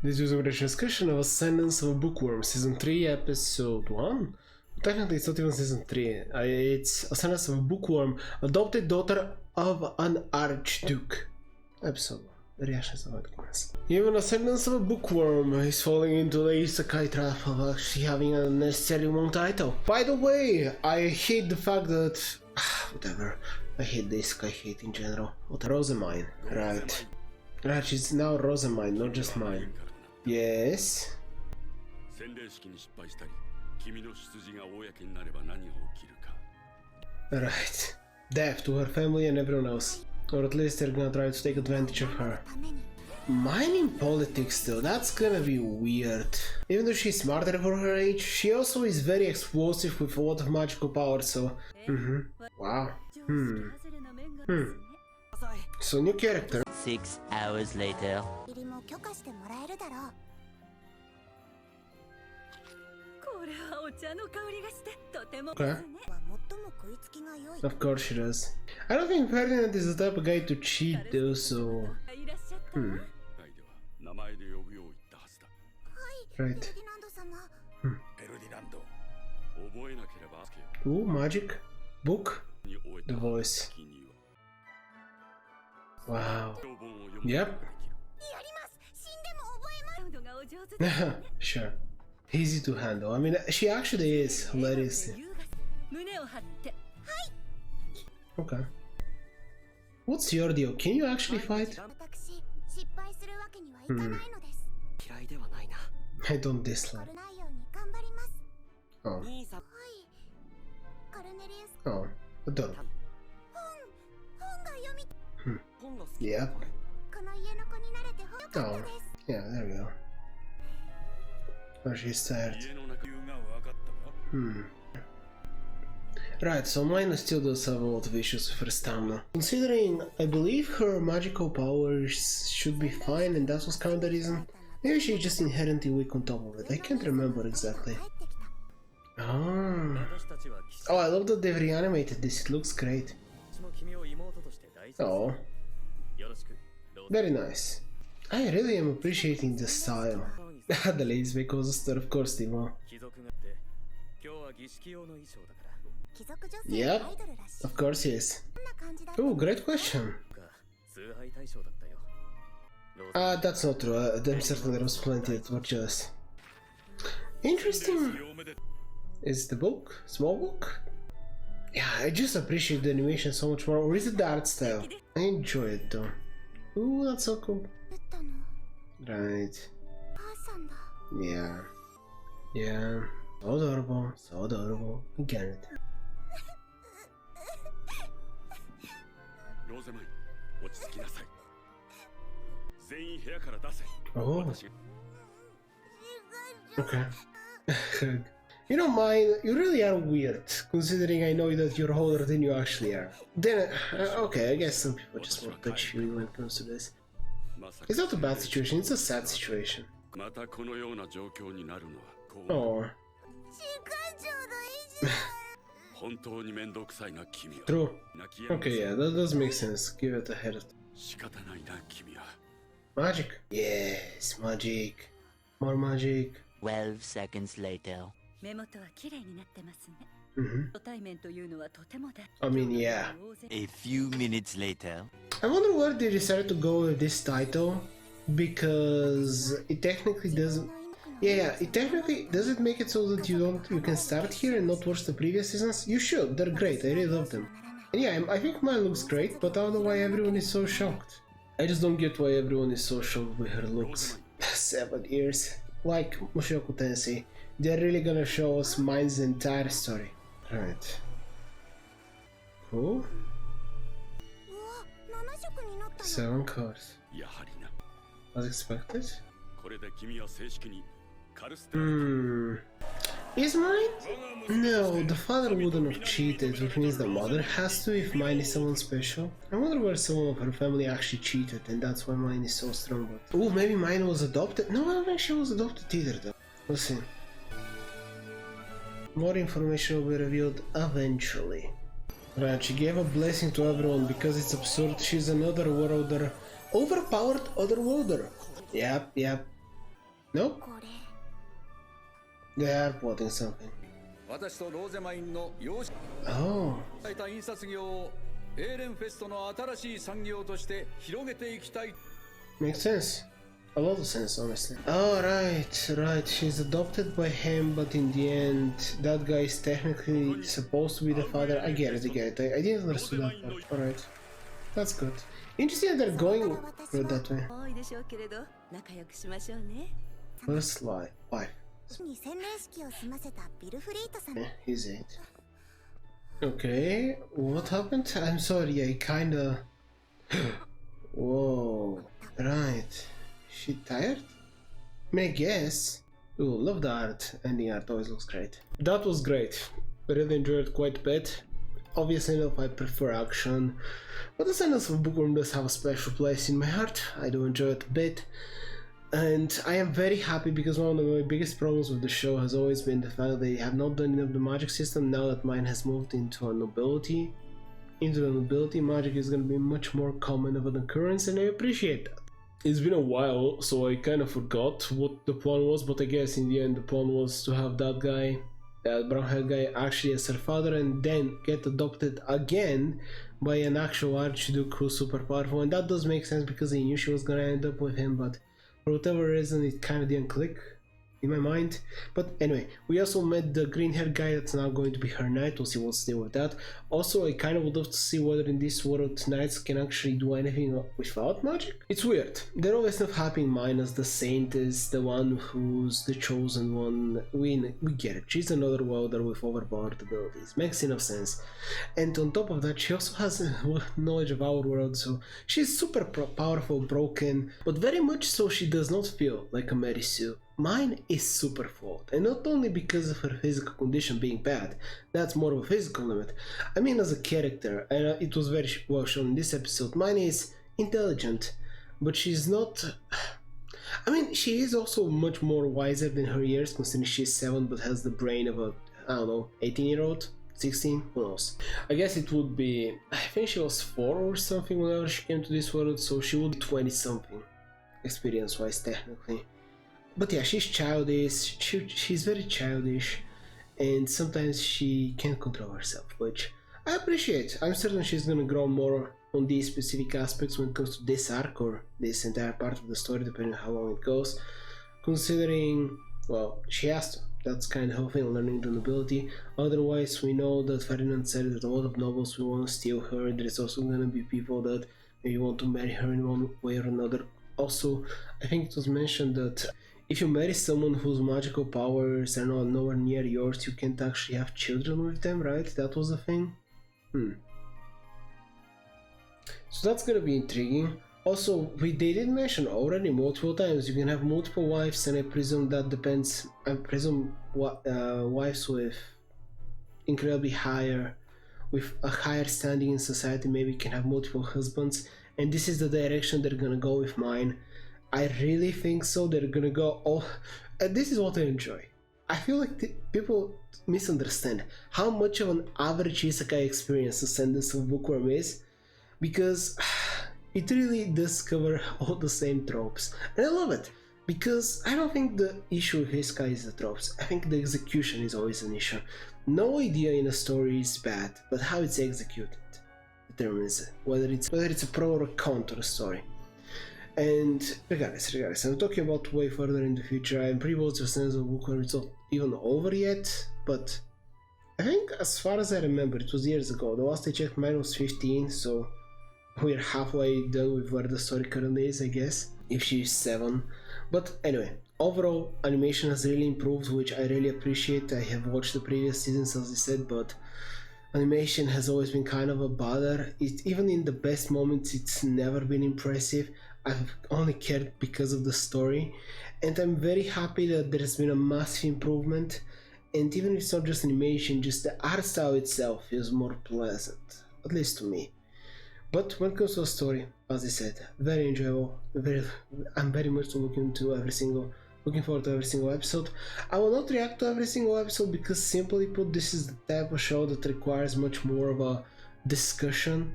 This was a discussion of Ascendance of a Bookworm, Season 3, Episode 1? Technically, it's not even Season 3. It's Ascendance of a Bookworm, adopted daughter of an Archduke. Episode 1. Reaction is about class. Even Ascendance of a Bookworm is falling into the isekai trap of actually having a necessarily long title. By the way, I hate the fact that... whatever. I hate the isekai hate in general. What? Rosamine. Right. Right, she's now Rosamine, not just mine. Yes? Right. Death to her family and everyone else. Or at least they're gonna try to take advantage of her. Mine in politics though, that's gonna be weird. Even though she's smarter for her age, she also is very explosive with a lot of magical power, so... Wow. So new character. 6 hours later. Okay. Of course she does. I don't think Ferdinand is the type of guy to cheat though, so... Right. Ooh, magic? Book? The voice. Wow. Yep. Sure. Easy to handle. I mean, she actually is hilarious. Okay. What's your deal? Can you actually fight? I don't dislike. Oh. Oh. Adorable. Yep. Oh. Yeah, there we go. Oh, she's tired. Right, so mine still does have a lot of issues with her stamina. Considering I believe her magical powers should be fine and that was kind of the reason. Maybe she's just inherently weak on top of it. I can't remember exactly. Oh, I love that they've reanimated this. It looks great. Oh. Very nice. I really am appreciating the style. The ladies may cause a stir, of course they will. Yep, of course yes. Oh, great question. That's not true. There certainly was plenty that were just... Interesting. Is the book? Small book? Yeah, I just appreciate the animation so much more. Or is it the art style? I enjoy it though. Ooh, that's so cool. Right. Yeah. Yeah. So adorable. So adorable. I get it. Oh. Okay. You know, mine, you really are weird, considering I know that you're older than you actually are. Then, okay, I guess some people just want to touch you when it comes to this. It's not a bad situation, it's a sad situation. Oh. True. Okay, yeah, that does make sense. Give it a head. Magic. Yes, magic. More magic. 12 seconds later. I mean, yeah. A few minutes later. I wonder where they decided to go with this title, because it technically doesn't... Yeah, it technically doesn't make it so that you can start here and not watch the previous seasons. You should, they're great, I really love them. And yeah, I think mine looks great, but I don't know why everyone is so shocked. I just don't get why everyone is so shocked with her looks. 7 years. Like Mushoku Tensei, they're really gonna show us mine's entire story. Right. Cool. 7 cards. As expected. Is mine? No, the father wouldn't have cheated, which means the mother has to if mine is someone special. I wonder where someone of her family actually cheated and that's why mine is so strong. But... oh, maybe mine was adopted? No, I don't think she was adopted either though. We'll see. More information will be revealed eventually. Right, she gave a blessing to everyone because it's absurd. She's an otherworlder. Overpowered otherworlder. Yep. Nope. They are plotting something. 私とローゼマインの養子 Oh. された印刷業をエーレンフェストの新しい産業として広げていきたい。 Makes sense. A lot of sense, honestly. Oh, right. She's adopted by him, but in the end, that guy is technically supposed to be the father. I get it. I didn't understand that part. Alright. That's good. Interesting that they're going through it that way. 多いでしょうけれど、仲良くしましょうね。 First lie. Why? に洗礼式を済ませたビルフリートさん Yeah, he's it. Okay, what happened? I'm sorry, I kinda... Whoa, right. She tired? I guess. Ooh, love the art, and the art always looks great. That was great. I really enjoyed it quite a bit. Obviously enough, I prefer action, but the Ascendance of Bookworm does have a special place in my heart. I do enjoy it a bit. And I am very happy because one of my biggest problems with the show has always been the fact that they have not done enough of the magic system. Now that mine has moved into the nobility, magic is going to be much more common of an occurrence, and I appreciate that. It's been a while, so I kind of forgot what the plan was, but I guess in the end the plan was to have that guy, that brown-haired guy, actually as her father, and then get adopted again by an actual Archduke who's super powerful. And that does make sense because I knew she was gonna end up with him, but for whatever reason it kind of didn't click in my mind. But anyway, we also met the green haired guy that's now going to be her knight. We'll see what's the deal with that. Also, I kind of would love to see whether in this world knights can actually do anything without magic. It's weird. They're always not happy in mine as the saint is the one who's the chosen one. We get it. She's another welder with overpowered abilities. Makes enough sense. And on top of that, she also has knowledge of our world, so she's super powerful, broken, but very much so she does not feel like a Mary Sue. Mine is super flawed, and not only because of her physical condition being bad, that's more of a physical limit. I mean as a character, and it was very well shown in this episode, mine is intelligent, but she's not... I mean, she is also much more wiser than her years, considering she's 7 but has the brain of a, I don't know, 18-year-old? 16? Who knows? I guess it would be... I think she was 4 or something whenever she came to this world, so she would be 20-something, experience-wise, technically. But yeah, she's childish, she's very childish, and sometimes she can't control herself, which I appreciate. I'm certain she's gonna grow more on these specific aspects when it comes to this arc or this entire part of the story, depending on how long it goes. Considering, well, she has to. That's kind of helping learning the nobility. Otherwise, we know that Ferdinand said that a lot of nobles will want to steal her. There's also gonna be people that maybe want to marry her in one way or another. Also, I think it was mentioned that if you marry someone whose magical powers are not nowhere near yours, you can't actually have children with them, right? That was a thing? So that's gonna be intriguing. Also, they did mention already multiple times you can have multiple wives, and I presume that depends. I presume what wives with incredibly with a higher standing in society maybe can have multiple husbands, and this is the direction they're gonna go with mine. I really think so. They're gonna go all, and this is what I enjoy. I feel like people misunderstand how much of an average isekai experience Ascendance of Bookworm is, because it really does cover all the same tropes, and I love it. Because I don't think the issue with isekai is the tropes. I think the execution is always an issue. No idea in a story is bad, but how it's executed determines it, whether it's a pro or a con to the story. And regardless, I'm talking about way further in the future. I'm pretty well to Ascendance of Bookworm. It's not even over yet, but I think as far as I remember, it was years ago. The last I checked, mine was 15, so we're halfway done with where the story currently is, I guess, if she's 7. But anyway, overall, animation has really improved, which I really appreciate. I have watched the previous seasons, as I said, but animation has always been kind of a bother. Even in the best moments, it's never been impressive. I've only cared because of the story, and I'm very happy that there has been a massive improvement. And even if it's not just animation, just the art style itself feels more pleasant, at least to me. But when it comes to a story, as I said, very enjoyable. I'm very much looking forward to every single episode. I will not react to every single episode because, simply put, this is the type of show that requires much more of a discussion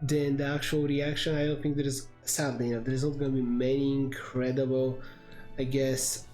than the actual reaction. I don't think sadly enough, there's not going to be many incredible I guess,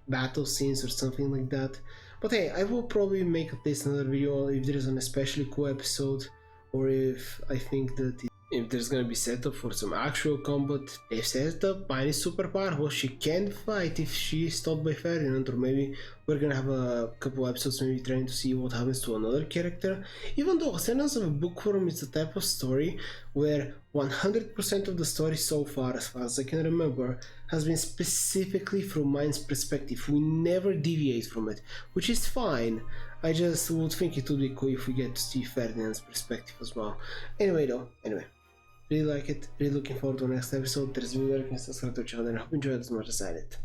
battle scenes or something like that. But hey, I will probably make at least another video if there is an especially cool episode, or if I think that if there's gonna be setup for some actual combat. If setup, Pine's superpower, well, she can fight if she is stopped by Ferdinand, or maybe we're gonna have a couple episodes maybe trying to see what happens to another character. Even though Ascendance of a Bookworm is the type of story where 100% of the story so far as I can remember, has been specifically from Mine's perspective. We never deviate from it, which is fine. I just would think it would be cool if we get to see Ferdinand's perspective as well. Anyway, really like it, really looking forward to the next episode. There's a video, like and subscribe to the channel, and I hope you enjoyed it as much as I did.